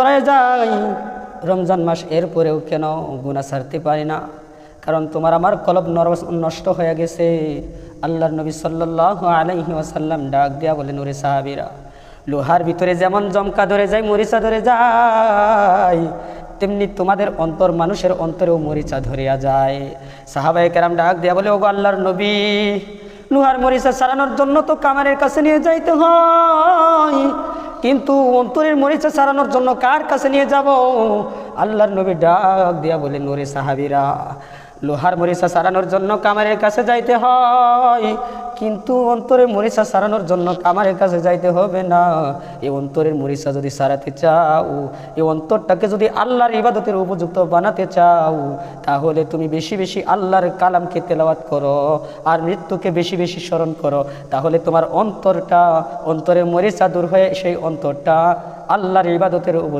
করে যাই রমজান মাস এরপরেও কেন গুনাহ ছাড়তে পারি না? কারণ তোমার আমার কলব নষ্ট হয়ে গেছে। আল্লাহর নবী সাল্লাল্লাহু আলাইহি ওয়াসাল্লাম ডাক দিয়া বলেন, ওরে সাহাবীরা, লোহার ভিতরে যেমন জমকা ধরে যায়, মরিচা ধরে যায়, তেমনি তোমাদের অন্তর, মানুষের অন্তরেও মরিচা ধরিয়া যায়। সাহাবায়ে কেরাম ডাক দিয়া বলে, ওগো আল্লাহর নবী, লোহার মরিচা ছাড়ানোর জন্য তো কামারের কাছে নিয়ে যাইতে হয়, কিন্তু অন্তরের মরিচা ছাড়ানোর জন্য কার কাছে নিয়ে যাব? আল্লাহর নবী ডাক দিয়া বলেন, ওরে সাহাবীরা, লোহার মরিচা ছাড়ানোর জন্য কামারের কাছে যাইতে হয়, কিন্তু অন্তরের মরিচা ছাড়ানোর জন্য কামারের কাছে যাইতে হবে না। এই অন্তরের মরিচা যদি ছাড়াতে চাও, এই অন্তরটাকে যদি আল্লাহর ইবাদতের উপযুক্ত বানাতে চাও, তাহলে তুমি বেশি বেশি আল্লাহর কালামকে তেলাওয়াত করো আর মৃত্যুকে বেশি বেশি স্মরণ করো। তাহলে তোমার অন্তরের মরিচা দূর হয়ে সেই অন্তরটা আল্লাহর ইবাদতের উপযুক্ত